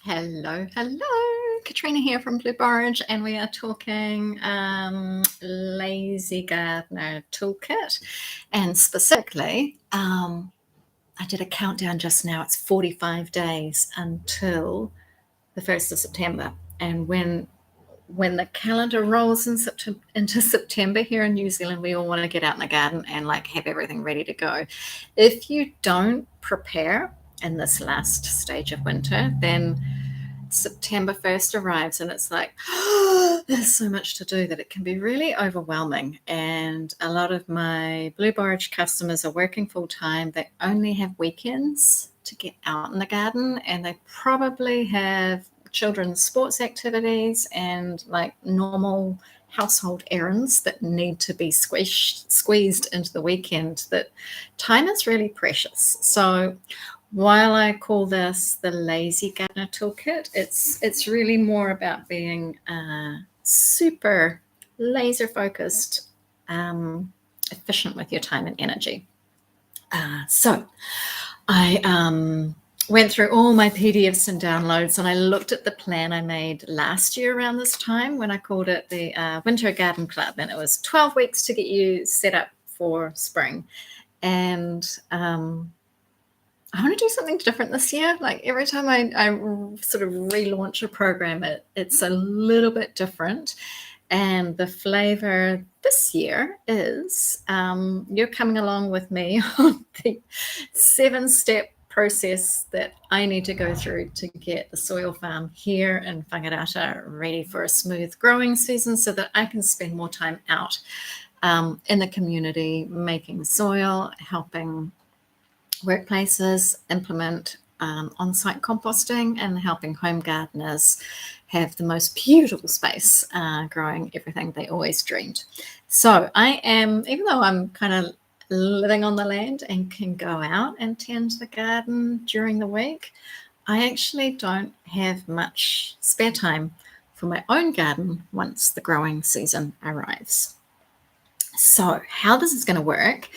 Hello, hello. Katrina here from Borage, and we are talking Lazy Gardener Toolkit. And specifically, I did a countdown just now. It's 45 days until the 1st of September. And when the calendar rolls into September here in New Zealand, we all want to get out in the garden and have everything ready to go. If you don't prepare in this last stage of winter, then September 1st arrives and it's there's so much to do that it can be really overwhelming. And a lot of my Blue Borage customers are working full time. They only have weekends to get out in the garden, and they probably have children's sports activities and normal household errands that need to be squeezed into the weekend. That time is really precious. So while I call this the Lazy Gardener Toolkit, it's really more about being super laser focused, efficient with your time and energy. So I went through all my PDFs and downloads, and I looked at the plan I made last year around this time when I called it the Winter Garden Club, and it was 12 weeks to get you set up for spring. And I want to do something different this year. Every time I sort of relaunch a program, it's a little bit different. And the flavor this year is you're coming along with me on the 7-step process that I need to go through to get the soil farm here in Whangarata ready for a smooth growing season, so that I can spend more time out in the community making soil, helping workplaces implement on-site composting, and helping home gardeners have the most beautiful space growing everything they always dreamed. So I am, even though I'm kind of living on the land and can go out and tend the garden during the week, I actually don't have much spare time for my own garden once the growing season arrives. So how this is going to work,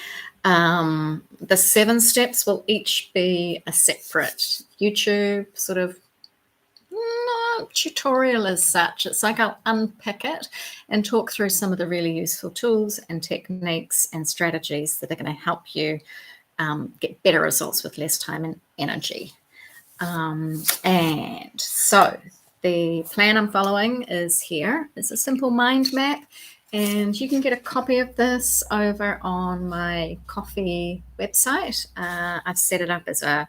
the 7 steps will each be a separate YouTube sort of tutorial as such. It's I'll unpick it and talk through some of the really useful tools and techniques and strategies that are going to help you get better results with less time and energy. And so the plan I'm following is here. It's a simple mind map. And you can get a copy of this over on my Ko-fi website. I've set it up as a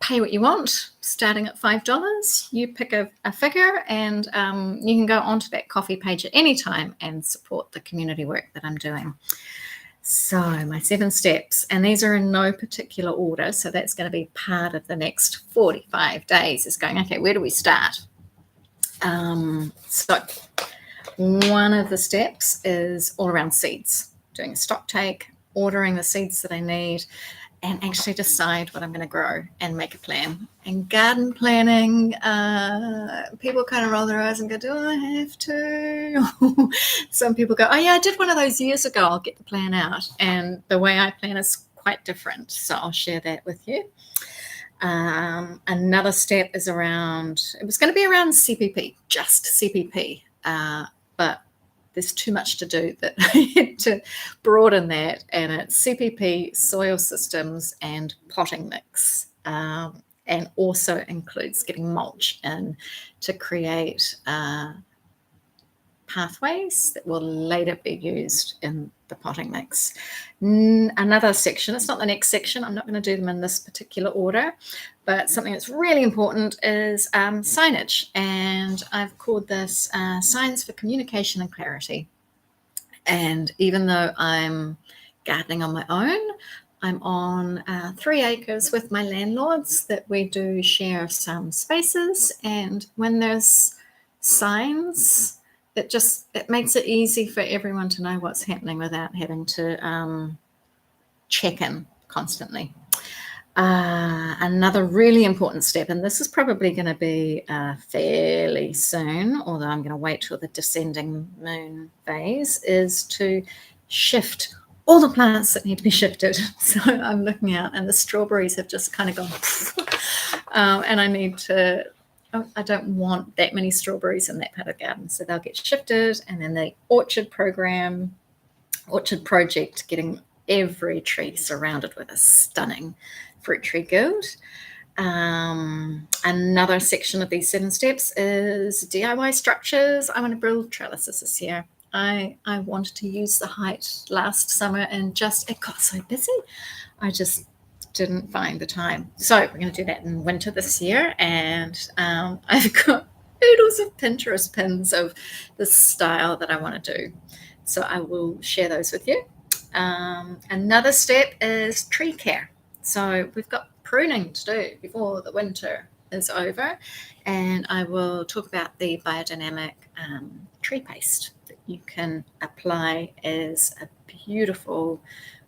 pay what you want, starting at $5. You pick a figure, and you can go onto that Ko-fi page at any time and support the community work that I'm doing. So my 7 steps, and these are in no particular order. So that's going to be part of the next 45 days, is going, okay, where do we start? So one of the steps is all around seeds, doing a stock take, ordering the seeds that I need, and actually decide what I'm going to grow and make a plan. And garden planning, people kind of roll their eyes and go, do I have to? Some people go, oh yeah, I did one of those years ago, I'll get the plan out. And the way I plan is quite different, so I'll share that with you. Another step is around, it was going to be around CPP, just CPP. But there's too much to do that I had to broaden that, and it's CPP, soil systems, and potting mix, and also includes getting mulch in to create pathways that will later be used in the potting mix. Another section, it's not the next section, I'm not going to do them in this particular order, but something that's really important is signage. And I've called this Signs for Communication and Clarity. And even though I'm gardening on my own, I'm on 3 acres with my landlords that we do share some spaces. And when there's signs, it makes it easy for everyone to know what's happening without having to check in constantly. Another really important step, and this is probably going to be fairly soon, although I'm going to wait till the descending moon phase, is to shift all the plants that need to be shifted. So I'm looking out, and the strawberries have just kind of gone And I need to, I don't want that many strawberries in that part of the garden. So they'll get shifted, and then the orchard project, getting every tree surrounded with a stunning fruit tree guild. Another section of these 7 steps is DIY structures. I want to build trellises this year. I wanted to use the height last summer, and it got so busy. I just didn't find the time. So we're going to do that in winter this year. And I've got oodles of Pinterest pins of the style that I want to do. So I will share those with you. Another step is tree care. So we've got pruning to do before the winter is over. And I will talk about the Biodynamic tree paste that you can apply as a beautiful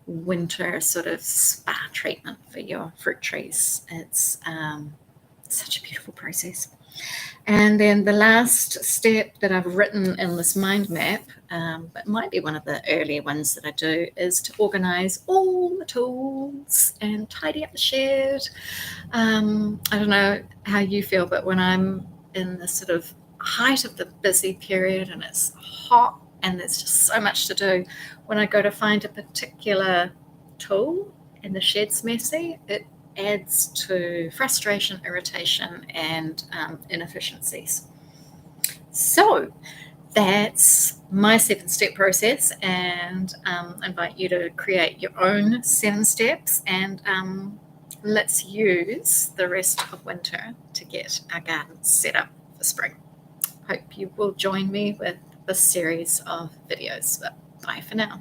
winter sort of spa treatment for your fruit trees. It's such a beautiful process. And then the last step that I've written in this mind map, but might be one of the earlier ones that I do, is to organize all the tools and tidy up the shed. I don't know how you feel, but when I'm in the sort of height of the busy period and it's hot and there's just so much to do, when I go to find a particular tool and the shed's messy, it adds to frustration, irritation, and inefficiencies. So that's my 7-step process, and I invite you to create your own 7 steps, and let's use the rest of winter to get our garden set up for spring. Hope you will join me with this series of videos. But bye for now.